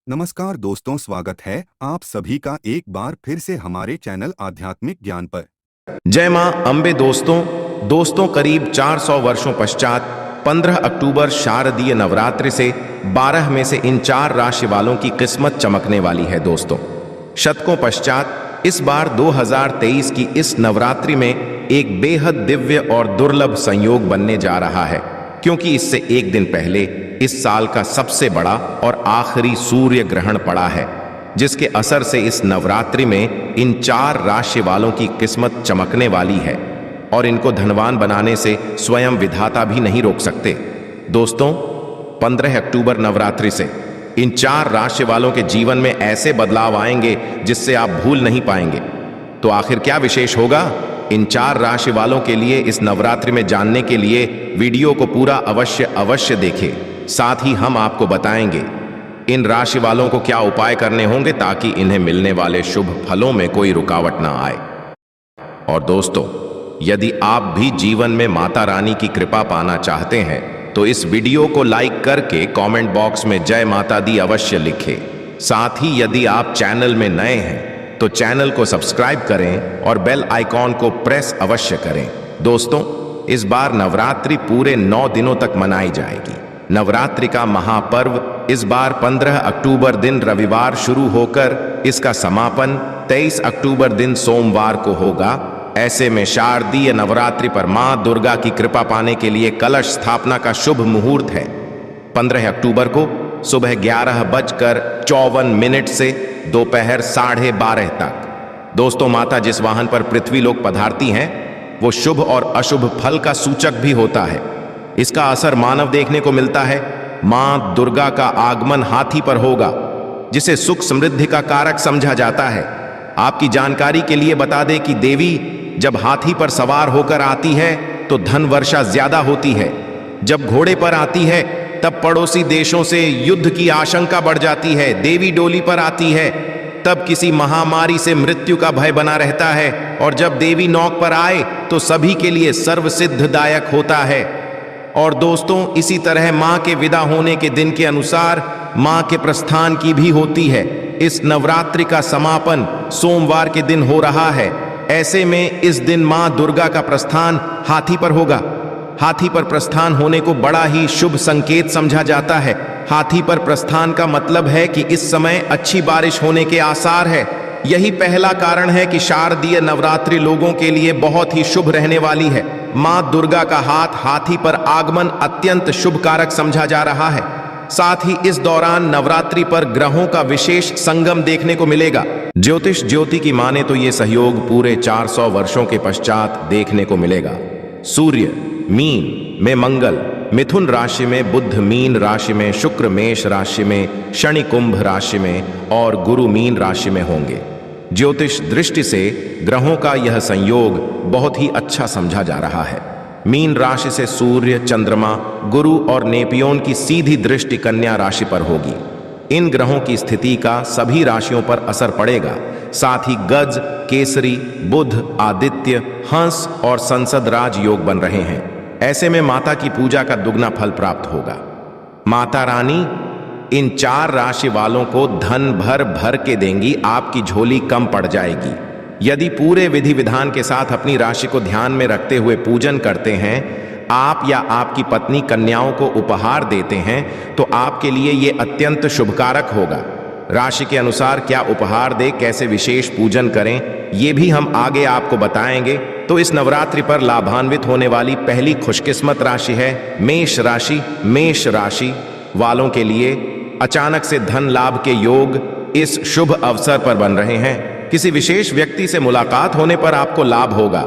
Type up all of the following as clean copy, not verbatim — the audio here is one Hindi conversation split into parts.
नमस्कार दोस्तों, स्वागत है आप सभी का एक बार फिर से हमारे चैनल आध्यात्मिक ज्ञान पर। जय मां अम्बे। दोस्तों करीब 400 वर्षों पश्चात 15 अक्टूबर शारदीय नवरात्रि से 12 में से इन 4 राशि वालों की किस्मत चमकने वाली है। दोस्तों शतकों पश्चात इस बार 2023 की इस नवरात्रि में एक बेहद दिव्य और दुर्लभ संयोग बनने जा रहा है, क्योंकि इससे एक दिन पहले इस साल का सबसे बड़ा और आखिरी सूर्य ग्रहण पड़ा है, जिसके असर से इस नवरात्रि में इन 4 राशि वालों की किस्मत चमकने वाली है और इनको धनवान बनाने से स्वयं विधाता भी नहीं रोक सकते। दोस्तों 15 अक्टूबर नवरात्रि से इन 4 राशि वालों के जीवन में ऐसे बदलाव आएंगे जिससे आप भूल नहीं पाएंगे। तो आखिर क्या विशेष होगा इन 4 राशि वालों के लिए इस नवरात्रि में जानने के लिए वीडियो को पूरा अवश्य देखें। साथ ही हम आपको बताएंगे इन राशि वालों को क्या उपाय करने होंगे ताकि इन्हें मिलने वाले शुभ फलों में कोई रुकावट ना आए। और दोस्तों यदि आप भी जीवन में माता रानी की कृपा पाना चाहते हैं तो इस वीडियो को लाइक करके कमेंट बॉक्स में जय माता दी अवश्य लिखें। साथ ही यदि आप चैनल में नए हैं तो चैनल को सब्सक्राइब करें और बेल आइकॉन को प्रेस अवश्य करें। दोस्तों इस बार नवरात्रि पूरे 9 दिनों तक मनाई जाएगी। नवरात्रि का महापर्व इस बार 15 अक्टूबर दिन रविवार शुरू होकर इसका समापन 23 अक्टूबर दिन सोमवार को होगा। ऐसे में शारदीय नवरात्रि पर मां दुर्गा की कृपा पाने के लिए कलश स्थापना का शुभ मुहूर्त है 15 अक्टूबर को सुबह 11:54 से दोपहर 12:30 तक। दोस्तों माता जिस वाहन पर पृथ्वी लोक पधारती हैं वो शुभ और अशुभ फल का सूचक भी होता है। इसका असर मानव देखने को मिलता है। मां दुर्गा का आगमन हाथी पर होगा, जिसे सुख समृद्धि का कारक समझा जाता है। आपकी जानकारी के लिए बता दें कि देवी जब हाथी पर सवार होकर आती है तो धन वर्षा ज्यादा होती है। जब घोड़े पर आती है तब पड़ोसी देशों से युद्ध की आशंका बढ़ जाती है। देवी डोली पर आती है तब किसी महामारी से मृत्यु का भय बना रहता है, और जब देवी नौक पर आए तो सभी के लिए सर्वसिद्धदायक होता है। और दोस्तों इसी तरह मां के विदा होने के दिन के अनुसार मां के प्रस्थान की भी होती है। इस नवरात्रि का समापन सोमवार के दिन हो रहा है। ऐसे में इस दिन मां दुर्गा का प्रस्थान हाथी पर होगा। हाथी पर प्रस्थान होने को बड़ा ही शुभ संकेत समझा जाता है। हाथी पर प्रस्थान का मतलब है कि इस समय अच्छी बारिश होने के आसार है। यही पहला कारण है कि शारदीय नवरात्रि लोगों के लिए बहुत ही शुभ रहने वाली है। मां दुर्गा का हाथी पर आगमन अत्यंत शुभ कारक समझा जा रहा है। साथ ही इस दौरान नवरात्रि पर ग्रहों का विशेष संगम देखने को मिलेगा। ज्योतिष ज्योति की माने तो ये सहयोग पूरे 400 वर्षों के पश्चात देखने को मिलेगा। सूर्य मीन में, मंगल मिथुन राशि में, बुध मीन राशि में, शुक्र मेष राशि में, शनि कुंभ राशि में और गुरु मीन राशि में होंगे। ज्योतिष दृष्टि से ग्रहों का यह संयोग बहुत ही अच्छा समझा जा रहा है। मीन राशि से सूर्य, चंद्रमा, गुरु और नेपियोन की सीधी दृष्टि कन्या राशि पर होगी। इन ग्रहों की स्थिति का सभी राशियों पर असर पड़ेगा। साथ ही गज, केसरी, बुध, आदित्य, हंस और संसद राज योग बन रहे हैं। ऐसे में माता की पूजा का दुगना फल प्राप्त होगा। माता रानी इन 4 राशि वालों को धन भर के देंगी। आपकी झोली कम पड़ जाएगी। यदि पूरे विधि विधान के साथ अपनी राशि को ध्यान में रखते हुए पूजन करते हैं, आप या आपकी पत्नी कन्याओं को उपहार देते हैं तो आपके लिए ये अत्यंत शुभकारक होगा। राशि के अनुसार क्या उपहार दे, कैसे विशेष पूजन करें, ये भी हम आगे आपको बताएंगे। तो इस नवरात्रि पर लाभान्वित होने वाली पहली खुशकिस्मत राशि है मेष राशि। मेष राशि वालों के लिए अचानक से धन लाभ के योग इस शुभ अवसर पर बन रहे हैं। किसी विशेष व्यक्ति से मुलाकात होने पर आपको लाभ होगा।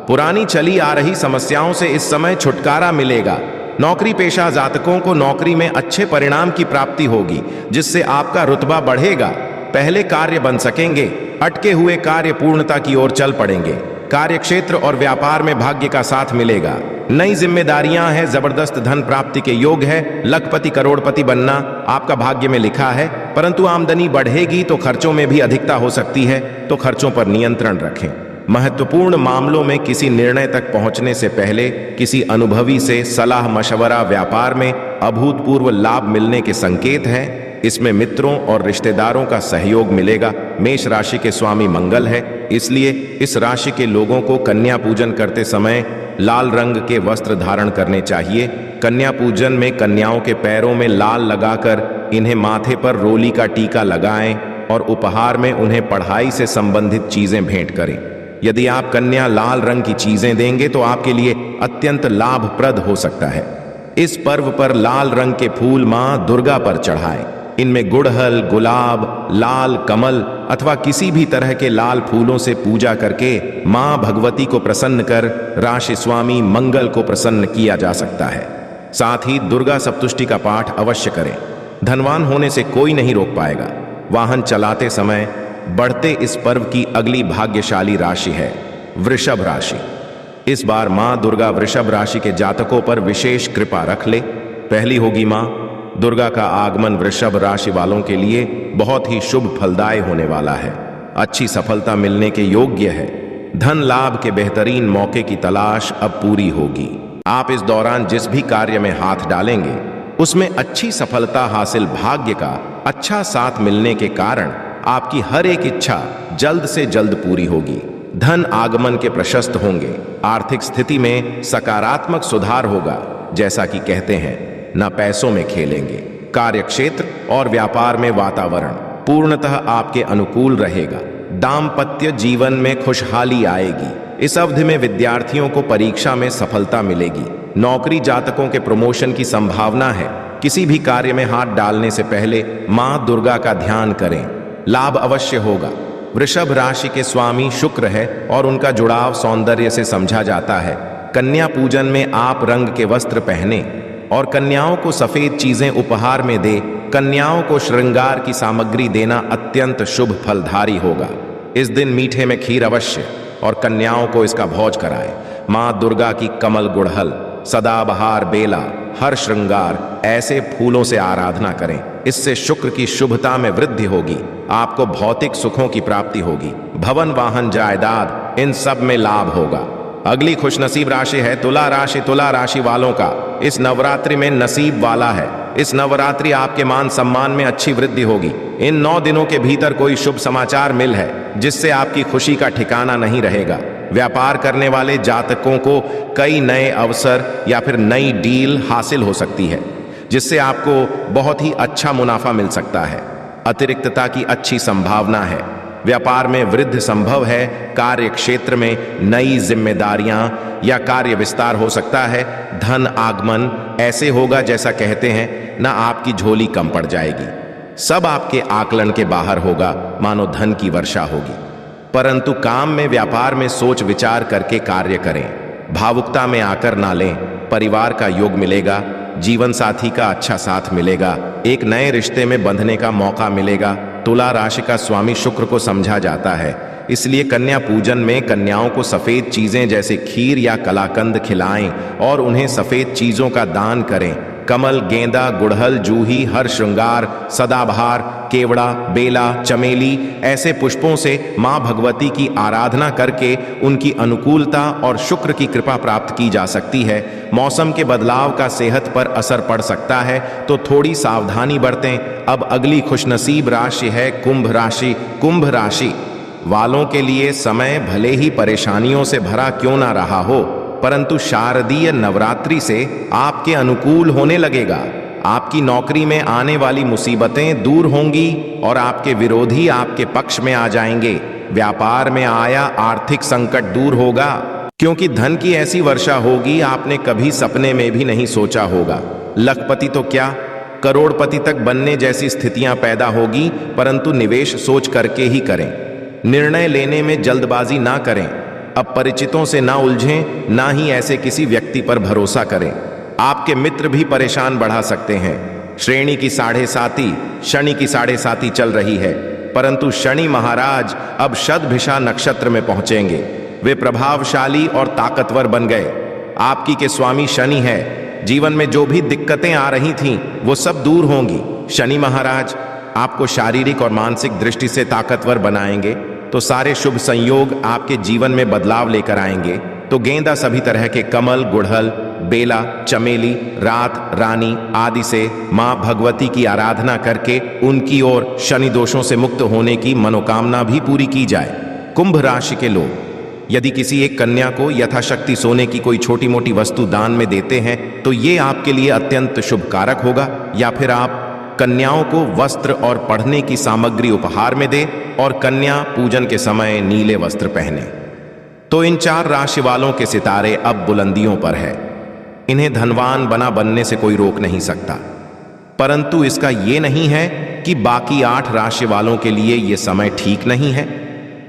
पुरानी चली आ रही समस्याओं से इस समय छुटकारा मिलेगा। नौकरी पेशा जातकों को नौकरी में अच्छे परिणाम की प्राप्ति होगी, जिससे आपका रुतबा बढ़ेगा। पहले कार्य बन सकेंगे। अटके हुए कार्य पूर्णता की ओर चल पड़ेंगे। कार्यक्षेत्र और व्यापार में भाग्य का साथ मिलेगा। नई जिम्मेदारियां हैं। जबरदस्त धन प्राप्ति के योग है। लखपति करोड़पति बनना आपका भाग्य में लिखा है, परंतु आमदनी बढ़ेगी तो खर्चों में भी अधिकता हो सकती है, तो खर्चों पर नियंत्रण रखें। महत्वपूर्ण मामलों में किसी निर्णय तक पहुंचने से पहले किसी अनुभवी से सलाह मशवरा। व्यापार में अभूतपूर्व लाभ मिलने के संकेत हैं। इसमें मित्रों और रिश्तेदारों का सहयोग मिलेगा। मेष राशि के स्वामी मंगल है, इसलिए इस राशि के लोगों को कन्या पूजन करते समय लाल रंग के वस्त्र धारण करने चाहिए। कन्या पूजन में कन्याओं के पैरों में लाल लगाकर इन्हें माथे पर रोली का टीका लगाएं और उपहार में उन्हें पढ़ाई से संबंधित चीजें भेंट करें। यदि आप कन्या लाल रंग की चीजें देंगे तो आपके लिए अत्यंत लाभप्रद हो सकता है। इस पर्व पर लाल रंग के फूल मां दुर्गा पर चढ़ाएं। इनमें गुड़हल, गुलाब, लाल कमल अथवा किसी भी तरह के लाल फूलों से पूजा करके मां भगवती को प्रसन्न कर राशि स्वामी मंगल को प्रसन्न किया जा सकता है। साथ ही दुर्गा सप्तुष्टि का पाठ अवश्य करें। धनवान होने से कोई नहीं रोक पाएगा। वाहन चलाते समय बढ़ते इस पर्व की अगली भाग्यशाली राशि है वृषभ राशि। इस बार मां दुर्गा वृषभ राशि के जातकों पर विशेष कृपा रख ले। पहली होगी मां दुर्गा का आगमन वृषभ राशि वालों के लिए बहुत ही शुभ फलदायी होने वाला है। अच्छी सफलता मिलने के योग्य है। धन लाभ के बेहतरीन मौके की तलाश अब पूरी होगी। आप इस दौरान जिस भी कार्य में हाथ डालेंगे उसमें अच्छी सफलता हासिल, भाग्य का अच्छा साथ मिलने के कारण आपकी हर एक इच्छा जल्द से जल्द पूरी होगी। धन आगमन के प्रशस्त होंगे। आर्थिक स्थिति में सकारात्मक सुधार होगा। जैसा कि कहते हैं, न पैसों में खेलेंगे। कार्यक्षेत्र और व्यापार में वातावरण पूर्णतः आपके अनुकूल रहेगा। दाम्पत्य जीवन में खुशहाली आएगी। इस अवधि में विद्यार्थियों को परीक्षा में सफलता मिलेगी। नौकरी जातकों के प्रमोशन की संभावना है। किसी भी कार्य में हाथ डालने से पहले मां दुर्गा का ध्यान करें। लाभ अवश्य होगा। वृषभ राशि के स्वामी शुक्र है और उनका जुड़ाव सौंदर्य से समझा जाता है। कन्या पूजन में आप रंग के वस्त्र पहने और कन्याओं को सफेद चीजें उपहार में दे। कन्याओं को श्रृंगार की सामग्री देना अत्यंत शुभ फलधारी होगा। इस दिन मीठे में खीर अवश्य और कन्याओं को इसका भोज कराएं। मां दुर्गा की कमल, गुड़हल, सदाबहार, बेला, हर श्रृंगार ऐसे फूलों से आराधना करें। इससे शुक्र की शुभता में वृद्धि होगी। आपको भौतिक सुखों की प्राप्ति होगी। भवन, वाहन, जायदाद इन सब में लाभ होगा। अगली खुशनसीब राशि है तुला राशि। तुला राशि वालों का इस नवरात्रि में नसीब वाला है। इस नवरात्रि आपके मान सम्मान में अच्छी वृद्धि होगी। इन 9 दिनों के भीतर कोई शुभ समाचार मिल है जिससे आपकी खुशी का ठिकाना नहीं रहेगा। व्यापार करने वाले जातकों को कई नए अवसर या फिर नई डील हासिल हो सकती है जिससे आपको बहुत ही अच्छा मुनाफा मिल सकता है। अतिरिक्तता की अच्छी संभावना है। व्यापार में वृद्धि संभव है। कार्य क्षेत्र में नई जिम्मेदारियां या कार्य विस्तार हो सकता है। धन आगमन ऐसे होगा जैसा कहते हैं, ना आपकी झोली कम पड़ जाएगी। सब आपके आकलन के बाहर होगा, मानो धन की वर्षा होगी। परंतु काम में, व्यापार में सोच विचार करके कार्य करें। भावुकता में आकर ना लें। परिवार का योग मिलेगा। जीवन साथी का अच्छा साथ मिलेगा। एक नए रिश्ते में बंधने का मौका मिलेगा। तुला राशि का स्वामी शुक्र को समझा जाता है, इसलिए कन्या पूजन में कन्याओं को सफेद चीजें जैसे खीर या कलाकंद खिलाएं और उन्हें सफेद चीजों का दान करें। कमल, गेंदा, गुड़हल, जूही, हर श्रृंगार, सदाबहार, केवड़ा, बेला, चमेली ऐसे पुष्पों से मां भगवती की आराधना करके उनकी अनुकूलता और शुक्र की कृपा प्राप्त की जा सकती है। मौसम के बदलाव का सेहत पर असर पड़ सकता है, तो थोड़ी सावधानी बरतें। अब अगली खुशनसीब राशि है कुंभ राशि। कुंभ राशि वालों के लिए समय भले ही परेशानियों से भरा क्यों ना रहा हो, परंतु शारदीय नवरात्रि से आपके अनुकूल होने लगेगा। आपकी नौकरी में आने वाली मुसीबतें दूर होंगी और आपके विरोधी आपके पक्ष में आ जाएंगे। व्यापार में आया आर्थिक संकट दूर होगा, क्योंकि धन की ऐसी वर्षा होगी आपने कभी सपने में भी नहीं सोचा होगा। लखपति तो क्या, करोड़पति तक बनने जैसी स्थितियां पैदा होगी, परंतु निवेश सोच करके ही करें। निर्णय लेने में जल्दबाजी ना करें। अपरिचितों से ना उलझें, ना ही ऐसे किसी व्यक्ति पर भरोसा करें। आपके मित्र भी परेशान बढ़ा सकते हैं। श्रेणी की 7.5 शनि की 7.5 चल रही है, परंतु शनि महाराज अब शतभिषा नक्षत्र में पहुंचेंगे। वे प्रभावशाली और ताकतवर बन गए। आपकी के स्वामी शनि है। जीवन में जो भी दिक्कतें आ रही थीं वो सब दूर होंगी। शनि महाराज आपको शारीरिक और मानसिक दृष्टि से ताकतवर बनाएंगे, तो सारे शुभ संयोग आपके जीवन में बदलाव लेकर आएंगे। तो गेंदा, सभी तरह के कमल, गुड़हल, बेला, चमेली, रात, रानी आदि से मां भगवती की आराधना करके उनकी ओर शनि दोषों से मुक्त होने की मनोकामना भी पूरी की जाए। कुंभ राशि के लोग यदि किसी एक कन्या को यथाशक्ति सोने की कोई छोटी मोटी वस्तु दान में देते हैं तो ये आपके लिए अत्यंत शुभकारक होगा। या फिर आप कन्याओं को वस्त्र और पढ़ने की सामग्री उपहार में दें और कन्या पूजन के समय नीले वस्त्र पहने। तो इन 4 राशि वालों के सितारे अब बुलंदियों पर है। इन्हें धनवान बनने से कोई रोक नहीं सकता, परंतु इसका ये नहीं है कि बाकी 8 राशि वालों के लिए ये समय ठीक नहीं है।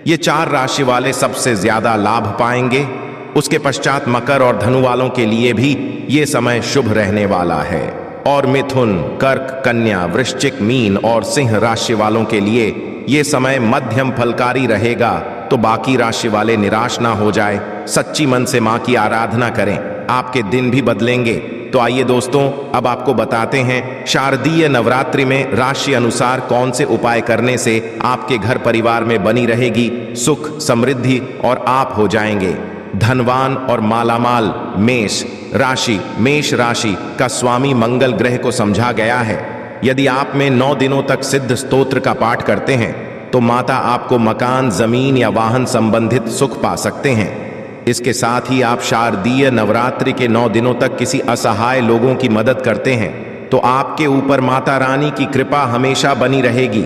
ये 4 राशि वाले सबसे ज्यादा लाभ पाएंगे। उसके पश्चात मकर और धनु वालों के लिए भी ये समय शुभ रहने वाला है। और मिथुन, कर्क, कन्या, वृश्चिक, मीन और सिंह राशि वालों के लिए ये समय मध्यम फलकारी रहेगा। तो बाकी राशि वाले निराश ना हो जाए, सच्ची मन से मां की आराधना करें, आपके दिन भी बदलेंगे। तो आइए दोस्तों, अब आपको बताते हैं शारदीय नवरात्रि में राशि अनुसार कौन से उपाय करने से आपके घर परिवार में बनी रहेगी सुख, समृद्धि और आप हो जाएंगे धनवान और मालामाल। मेष राशि का स्वामी मंगल ग्रह को समझा गया है। यदि आप में 9 दिनों तक सिद्ध स्तोत्र का पाठ करते हैं तो माता आपको मकान, जमीन या वाहन संबंधित सुख पा सकते हैं। इसके साथ ही आप शारदीय नवरात्रि के 9 दिनों तक किसी असहाय लोगों की मदद करते हैं तो आपके ऊपर माता रानी की कृपा हमेशा बनी रहेगी।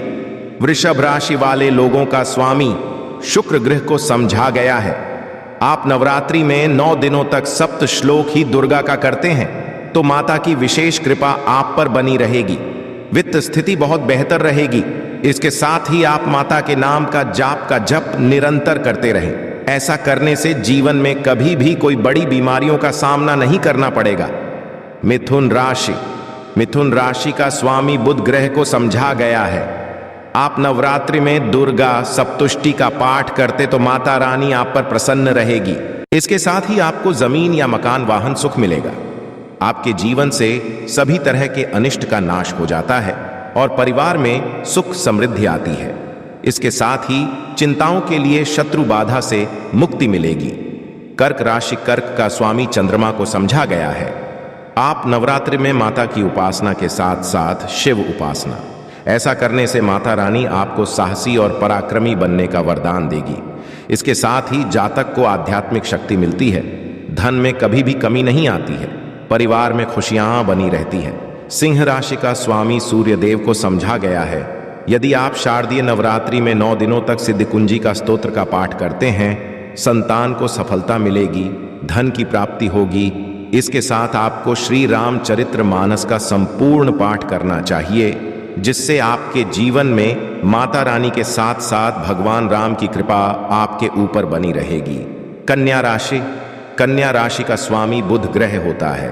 वृषभ राशि वाले लोगों का स्वामी शुक्र ग्रह को समझा गया है। आप नवरात्रि में 9 दिनों तक सप्त श्लोक ही दुर्गा का करते हैं तो माता की विशेष कृपा आप पर बनी रहेगी। वित्त स्थिति बहुत बेहतर रहेगी। इसके साथ ही आप माता के नाम का जप निरंतर करते रहें। ऐसा करने से जीवन में कभी भी कोई बड़ी बीमारियों का सामना नहीं करना पड़ेगा। मिथुन राशि का स्वामी बुध ग्रह को समझा गया है। आप नवरात्रि में दुर्गा सप्तुष्टि का पाठ करते तो माता रानी आप पर प्रसन्न रहेगी। इसके साथ ही आपको जमीन या मकान, वाहन सुख मिलेगा। आपके जीवन से सभी तरह के अनिष्ट का नाश हो जाता है और परिवार में सुख समृद्धि आती है। इसके साथ ही चिंताओं के लिए शत्रु बाधा से मुक्ति मिलेगी। कर्क राशि का स्वामी चंद्रमा को समझा गया है। आप नवरात्रि में माता की उपासना के साथ साथ शिव उपासना, ऐसा करने से माता रानी आपको साहसी और पराक्रमी बनने का वरदान देगी। इसके साथ ही जातक को आध्यात्मिक शक्ति मिलती है। धन में कभी भी कमी नहीं आती है। परिवार में खुशियां बनी रहती है। सिंह राशि का स्वामी सूर्य देव को समझा गया है। यदि आप शारदीय नवरात्रि में 9 दिनों तक सिद्ध कुंजी का स्तोत्र का पाठ करते हैं, संतान को सफलता मिलेगी, धन की प्राप्ति होगी। इसके साथ आपको श्री रामचरितमानस का संपूर्ण पाठ करना चाहिए, जिससे आपके जीवन में माता रानी के साथ साथ भगवान राम की कृपा आपके ऊपर बनी रहेगी। कन्या राशि का स्वामी बुध ग्रह होता है।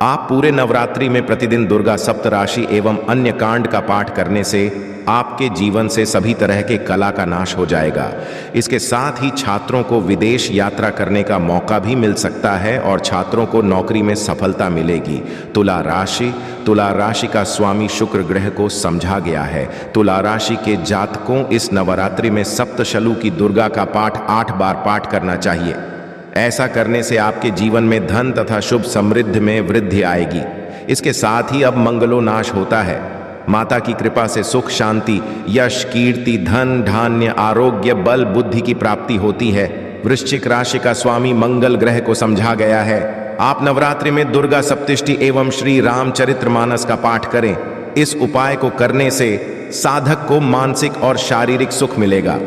आप पूरे नवरात्रि में प्रतिदिन दुर्गा सप्तराशि एवं अन्य कांड का पाठ करने से आपके जीवन से सभी तरह के कला का नाश हो जाएगा। इसके साथ ही छात्रों को विदेश यात्रा करने का मौका भी मिल सकता है और छात्रों को नौकरी में सफलता मिलेगी। तुला राशि का स्वामी शुक्र ग्रह को समझा गया है। तुला राशि के जातकों इस नवरात्रि में सप्तशलु की दुर्गा का पाठ 8 बार पाठ करना चाहिए। ऐसा करने से आपके जीवन में धन तथा शुभ समृद्धि में वृद्धि आएगी। इसके साथ ही अब मंगलोनाश होता है। माता की कृपा से सुख, शांति, यश, कीर्ति, धन, धान्य, आरोग्य, बल, बुद्धि की प्राप्ति होती है। वृश्चिक राशि का स्वामी मंगल ग्रह को समझा गया है। आप नवरात्रि में दुर्गा सप्तष्टि एवं श्री रामचरितमानस का पाठ करें। इस उपाय को करने से साधक को मानसिक और शारीरिक सुख मिलेगा।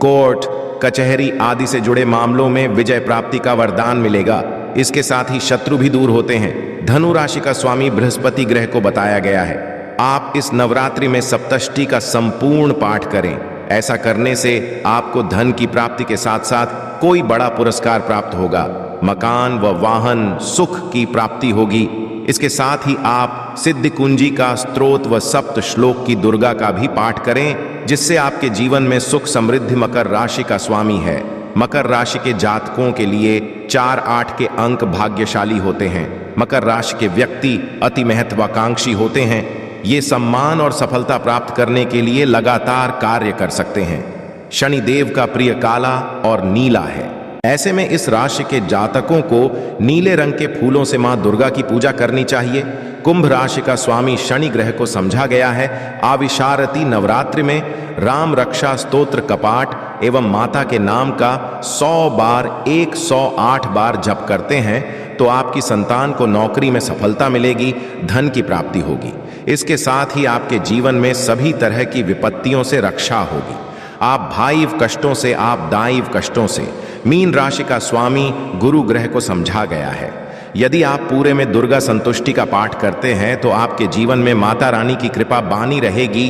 कोर्ट कचहरी आदि से जुड़े मामलों में विजय प्राप्ति का वरदान मिलेगा। इसके साथ ही शत्रु भी दूर होते हैं। धनु राशि का स्वामी बृहस्पति ग्रह को बताया गया है। आप इस नवरात्रि में सप्तष्टि का संपूर्ण पाठ करें। ऐसा करने से आपको धन की प्राप्ति के साथ साथ कोई बड़ा पुरस्कार प्राप्त होगा। मकान व वाहन सुख की प्राप्ति होगी। इसके साथ ही आप सिद्ध कुंजी का स्तोत्र व सप्त श्लोक की दुर्गा का भी पाठ करें, जिससे आपके जीवन में सुख समृद्धि। मकर राशि का स्वामी है। मकर राशि के जातकों के लिए 4, 8 के अंक भाग्यशाली होते हैं। मकर राशि के व्यक्ति अति महत्वाकांक्षी होते हैं। ये सम्मान और सफलता प्राप्त करने के लिए लगातार कार्य कर सकते हैं। शनिदेव का प्रिय काला और नीला है। ऐसे में इस राशि के जातकों को नीले रंग के फूलों से मां दुर्गा की पूजा करनी चाहिए। कुंभ राशि का स्वामी शनि ग्रह को समझा गया है। आविशारती नवरात्रि में राम रक्षा स्तोत्र कपाट एवं माता के नाम का 100 बार 108 बार जप करते हैं तो आपकी संतान को नौकरी में सफलता मिलेगी, धन की प्राप्ति होगी। इसके साथ ही आपके जीवन में सभी तरह की विपत्तियों से रक्षा होगी। आप भाइव कष्टों से, आप दाइव कष्टों से। मीन राशि का स्वामी गुरु ग्रह को समझा गया है। यदि आप पूरे में दुर्गा संतुष्टि का पाठ करते हैं तो आपके जीवन में माता रानी की कृपा बानी रहेगी।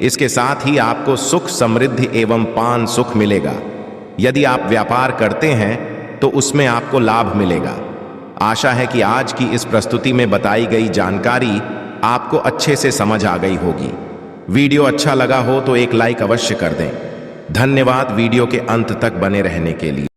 इसके साथ ही आपको सुख, समृद्धि एवं पान सुख मिलेगा। यदि आप व्यापार करते हैं तो उसमें आपको लाभ मिलेगा। आशा है कि आज की इस प्रस्तुति में बताई गई जानकारी आपको अच्छे से समझ आ गई होगी। वीडियो अच्छा लगा हो तो एक लाइक अवश्य कर दें। धन्यवाद वीडियो के अंत तक बने रहने के लिए।